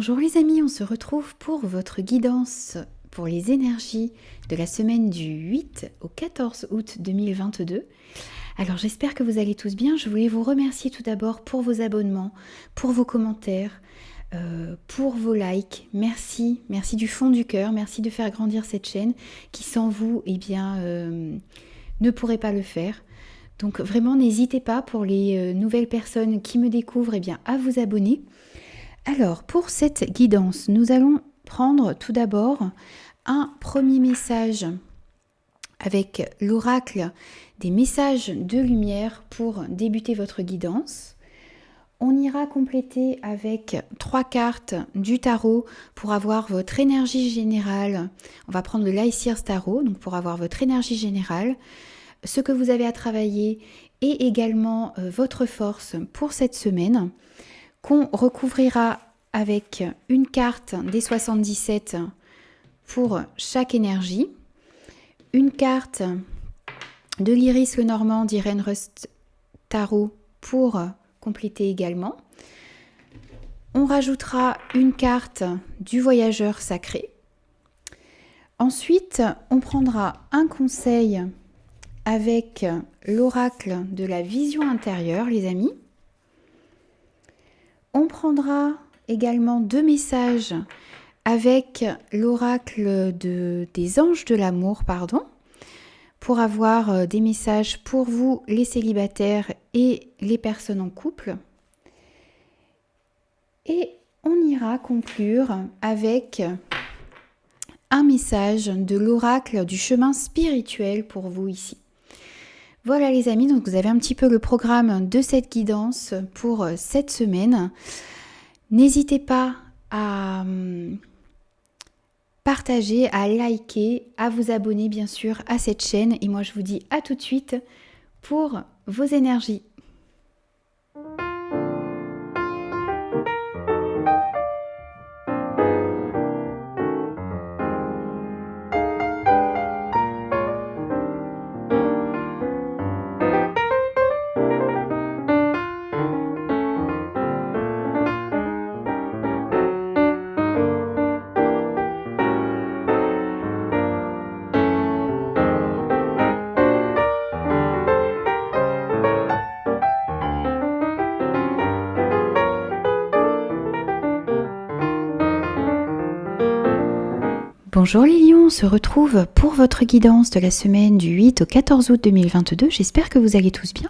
Bonjour les amis, on se retrouve pour votre guidance pour les énergies de la semaine du 8 au 14 août 2022. Alors j'espère que vous allez tous bien. Je voulais vous remercier tout d'abord pour vos abonnements, pour vos commentaires, pour vos likes. Merci du fond du cœur. Merci de faire grandir cette chaîne qui sans vous, ne pourrait pas le faire. Donc vraiment n'hésitez pas pour les nouvelles personnes qui me découvrent à vous abonner. Alors, pour cette guidance, nous allons prendre tout d'abord un premier message avec l'oracle des messages de lumière pour débuter votre guidance. On ira compléter avec 3 cartes du tarot pour avoir votre énergie générale. On va prendre le Lysiers Tarot, donc pour avoir votre énergie générale, ce que vous avez à travailler et également votre force pour cette semaine, qu'on recouvrira avec une carte des 77 pour chaque énergie, une carte de l'Iris le Normand d'Irène Rust Tarot pour compléter également. On rajoutera une carte du Voyageur Sacré. Ensuite, on prendra un conseil avec l'oracle de la vision intérieure, les amis. On prendra également 2 messages avec l'oracle des anges de l'amour, pour avoir des messages pour vous, les célibataires et les personnes en couple. Et on ira conclure avec un message de l'oracle du chemin spirituel pour vous ici. Voilà les amis, donc vous avez un petit peu le programme de cette guidance pour cette semaine. N'hésitez pas à partager, à liker, à vous abonner bien sûr à cette chaîne. Et moi je vous dis à tout de suite pour vos énergies. Bonjour les lions, on se retrouve pour votre guidance de la semaine du 8 au 14 août 2022. J'espère que vous allez tous bien.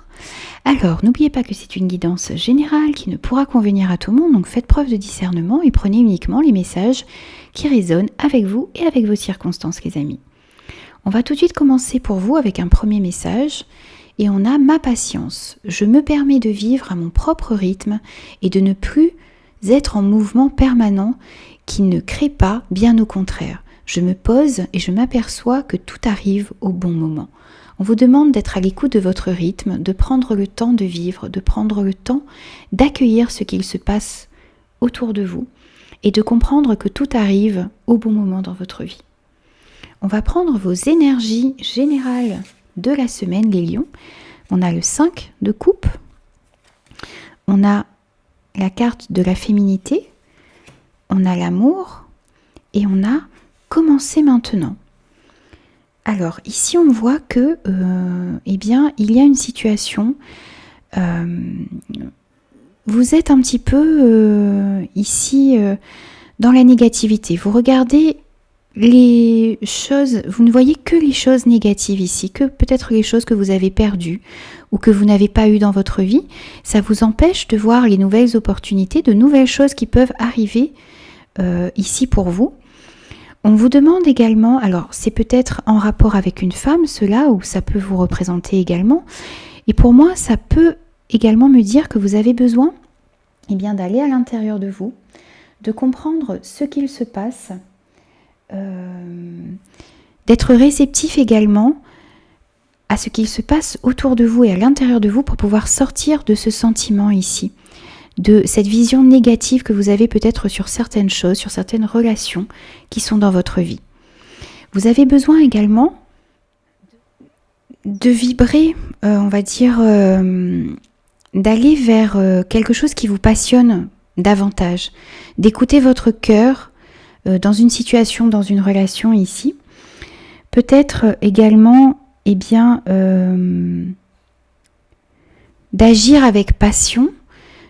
Alors, n'oubliez pas que c'est une guidance générale qui ne pourra convenir à tout le monde, donc faites preuve de discernement et prenez uniquement les messages qui résonnent avec vous et avec vos circonstances, les amis. On va tout de suite commencer pour vous avec un premier message et on a ma patience. Je me permets de vivre à mon propre rythme et de ne plus être en mouvement permanent qui ne crée pas, bien au contraire. Je me pose et je m'aperçois que tout arrive au bon moment. On vous demande d'être à l'écoute de votre rythme, de prendre le temps de vivre, de prendre le temps d'accueillir ce qu'il se passe autour de vous et de comprendre que tout arrive au bon moment dans votre vie. On va prendre vos énergies générales de la semaine, les lions. On a le 5 de coupe, on a la carte de la féminité, on a l'amour et on a commencer maintenant. Alors ici on voit que il y a une situation, vous êtes un petit peu ici dans la négativité, vous regardez les choses, vous ne voyez que les choses négatives ici, que peut-être les choses que vous avez perdues ou que vous n'avez pas eues dans votre vie. Ça vous empêche de voir les nouvelles opportunités, de nouvelles choses qui peuvent arriver ici pour vous. On vous demande également, alors c'est peut-être en rapport avec une femme cela, ou ça peut vous représenter également, et pour moi ça peut également me dire que vous avez besoin d'aller à l'intérieur de vous, de comprendre ce qu'il se passe, d'être réceptif également à ce qu'il se passe autour de vous et à l'intérieur de vous pour pouvoir sortir de ce sentiment ici, de cette vision négative que vous avez peut-être sur certaines choses, sur certaines relations qui sont dans votre vie. Vous avez besoin également de vibrer, d'aller vers quelque chose qui vous passionne davantage, d'écouter votre cœur dans une situation, dans une relation ici. Peut-être également, d'agir avec passion,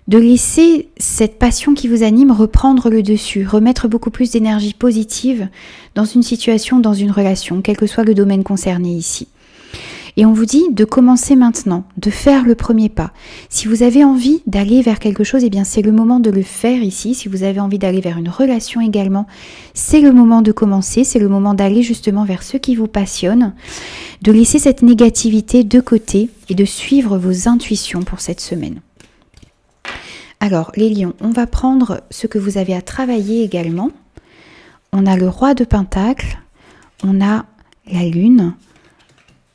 de laisser cette passion qui vous anime reprendre le dessus, remettre beaucoup plus d'énergie positive dans une situation, dans une relation, quel que soit le domaine concerné ici. Et on vous dit de commencer maintenant, de faire le premier pas. Si vous avez envie d'aller vers quelque chose, c'est le moment de le faire ici. Si vous avez envie d'aller vers une relation également, c'est le moment de commencer, c'est le moment d'aller justement vers ce qui vous passionne, de laisser cette négativité de côté et de suivre vos intuitions pour cette semaine. Alors les lions, on va prendre ce que vous avez à travailler également. On a le roi de Pentacles, on a la lune,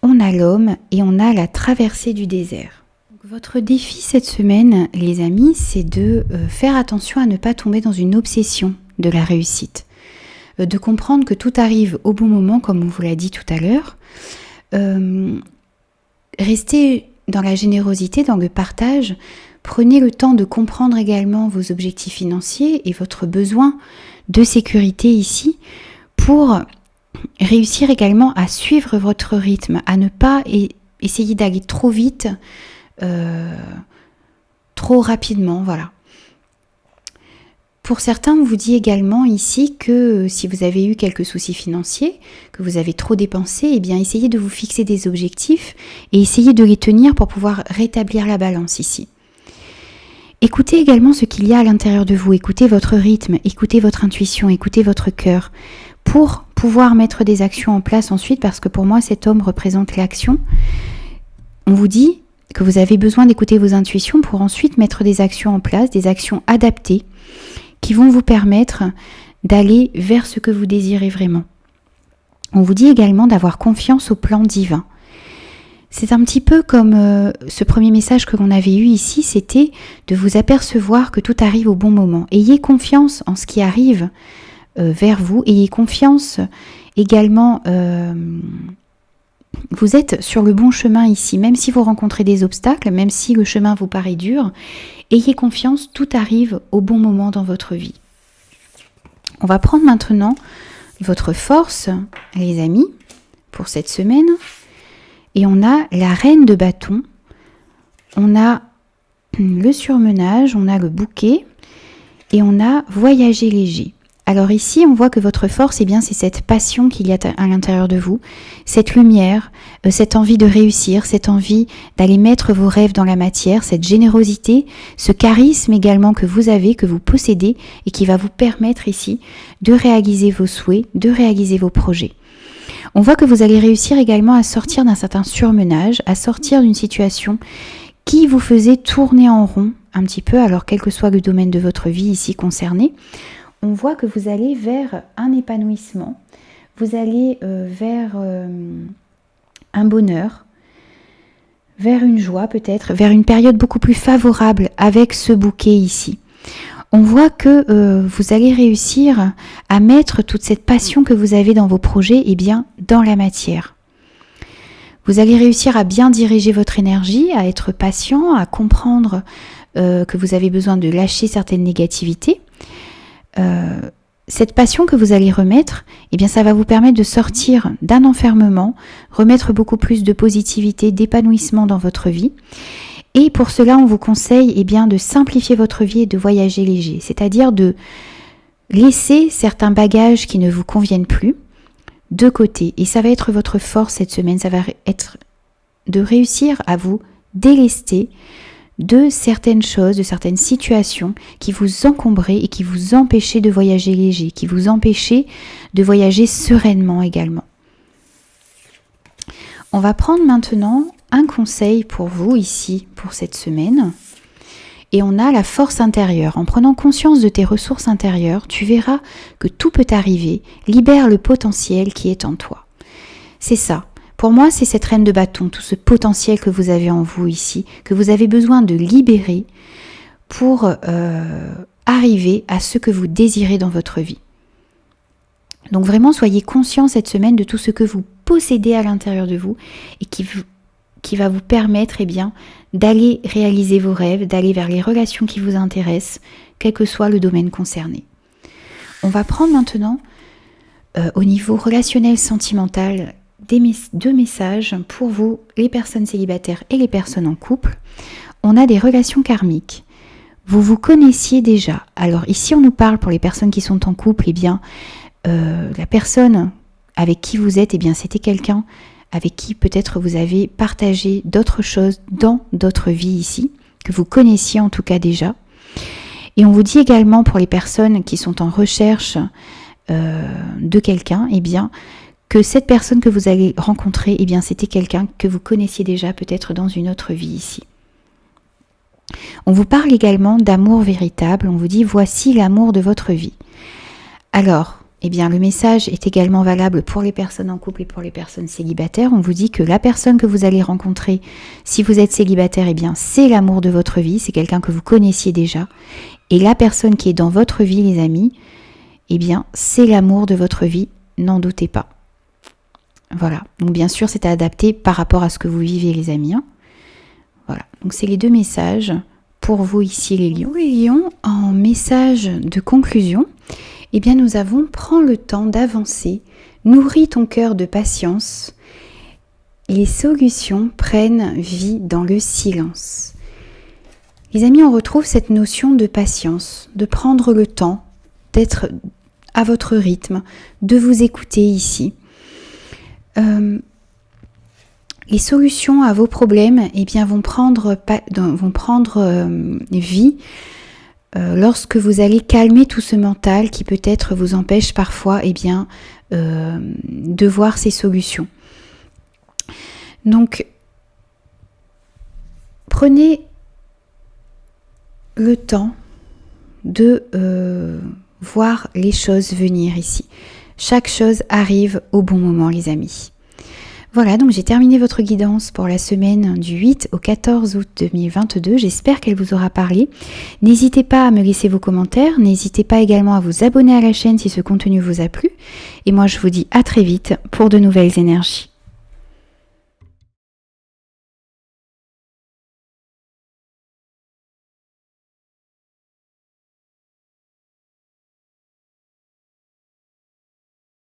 on a l'homme et on a la traversée du désert. Donc, votre défi cette semaine, les amis, c'est de faire attention à ne pas tomber dans une obsession de la réussite. De comprendre que tout arrive au bon moment, comme on vous l'a dit tout à l'heure. Restez dans la générosité, dans le partage. Prenez le temps de comprendre également vos objectifs financiers et votre besoin de sécurité ici pour réussir également à suivre votre rythme, à ne pas essayer d'aller trop vite, trop rapidement, voilà. Pour certains, on vous dit également ici que si vous avez eu quelques soucis financiers, que vous avez trop dépensé, essayez de vous fixer des objectifs et essayez de les tenir pour pouvoir rétablir la balance ici. Écoutez également ce qu'il y a à l'intérieur de vous, écoutez votre rythme, écoutez votre intuition, écoutez votre cœur, pour pouvoir mettre des actions en place ensuite, parce que pour moi cet homme représente l'action. On vous dit que vous avez besoin d'écouter vos intuitions pour ensuite mettre des actions en place, des actions adaptées qui vont vous permettre d'aller vers ce que vous désirez vraiment. On vous dit également d'avoir confiance au plan divin. C'est un petit peu comme ce premier message que l'on avait eu ici, c'était de vous apercevoir que tout arrive au bon moment. Ayez confiance en ce qui arrive vers vous, ayez confiance également, vous êtes sur le bon chemin ici, même si vous rencontrez des obstacles, même si le chemin vous paraît dur, ayez confiance, tout arrive au bon moment dans votre vie. On va prendre maintenant votre force, les amis, pour cette semaine. Et on a la reine de bâton, on a le surmenage, on a le bouquet et on a voyager léger. Alors ici, on voit que votre force, c'est cette passion qu'il y a à l'intérieur de vous, cette lumière, cette envie de réussir, cette envie d'aller mettre vos rêves dans la matière, cette générosité, ce charisme également que vous avez, que vous possédez et qui va vous permettre ici de réaliser vos souhaits, de réaliser vos projets. On voit que vous allez réussir également à sortir d'un certain surmenage, à sortir d'une situation qui vous faisait tourner en rond un petit peu, alors quel que soit le domaine de votre vie ici concerné. On voit que vous allez vers un épanouissement, vous allez vers un bonheur, vers une joie peut-être, vers une période beaucoup plus favorable avec ce bouquet ici. On voit que vous allez réussir à mettre toute cette passion que vous avez dans vos projets dans la matière. Vous allez réussir à bien diriger votre énergie, à être patient, à comprendre que vous avez besoin de lâcher certaines négativités. Cette passion que vous allez remettre, ça va vous permettre de sortir d'un enfermement, remettre beaucoup plus de positivité, d'épanouissement dans votre vie. Et pour cela, on vous conseille de simplifier votre vie et de voyager léger, c'est-à-dire de laisser certains bagages qui ne vous conviennent plus de côté. Et ça va être votre force cette semaine, ça va être de réussir à vous délester de certaines choses, de certaines situations qui vous encombraient et qui vous empêchaient de voyager léger, qui vous empêchaient de voyager sereinement également. On va prendre maintenant un conseil pour vous ici, pour cette semaine. Et on a la force intérieure. En prenant conscience de tes ressources intérieures, tu verras que tout peut arriver. Libère le potentiel qui est en toi. C'est ça. Pour moi, c'est cette reine de bâton, tout ce potentiel que vous avez en vous ici, que vous avez besoin de libérer pour arriver à ce que vous désirez dans votre vie. Donc vraiment, soyez conscients cette semaine de tout ce que vous possédez à l'intérieur de vous et qui va vous permettre d'aller réaliser vos rêves, d'aller vers les relations qui vous intéressent, quel que soit le domaine concerné. On va prendre maintenant, au niveau relationnel sentimental, deux messages pour vous, les personnes célibataires et les personnes en couple. On a des relations karmiques. Vous vous connaissiez déjà. Alors ici, on nous parle pour les personnes qui sont en couple, eh bien, la personne avec qui vous êtes, eh bien, c'était quelqu'un avec qui peut-être vous avez partagé d'autres choses dans d'autres vies ici, que vous connaissiez en tout cas déjà. Et on vous dit également pour les personnes qui sont en recherche de quelqu'un, eh bien, que cette personne que vous allez rencontrer, eh bien, c'était quelqu'un que vous connaissiez déjà peut-être dans une autre vie ici. On vous parle également d'amour véritable, on vous dit voici l'amour de votre vie. Alors, eh bien, le message est également valable pour les personnes en couple et pour les personnes célibataires. On vous dit que la personne que vous allez rencontrer, si vous êtes célibataire, eh bien, c'est l'amour de votre vie, c'est quelqu'un que vous connaissiez déjà. Et la personne qui est dans votre vie, les amis, eh bien, c'est l'amour de votre vie, n'en doutez pas. Voilà, donc bien sûr, c'est adapté par rapport à ce que vous vivez, les amis. Voilà, donc c'est les deux messages pour vous ici, les lions. Les lions, en message de conclusion, eh bien nous avons « Prends le temps d'avancer, nourris ton cœur de patience, les solutions prennent vie dans le silence ». Les amis, on retrouve cette notion de patience, de prendre le temps, d'être à votre rythme, de vous écouter ici. Les solutions à vos problèmes, eh bien, vont prendre vie lorsque vous allez calmer tout ce mental qui peut-être vous empêche parfois, eh bien, de voir ces solutions. Donc, prenez le temps de voir les choses venir ici. Chaque chose arrive au bon moment, les amis. Voilà, donc j'ai terminé votre guidance pour la semaine du 8 au 14 août 2022. J'espère qu'elle vous aura parlé. N'hésitez pas à me laisser vos commentaires. N'hésitez pas également à vous abonner à la chaîne si ce contenu vous a plu. Et moi, je vous dis à très vite pour de nouvelles énergies.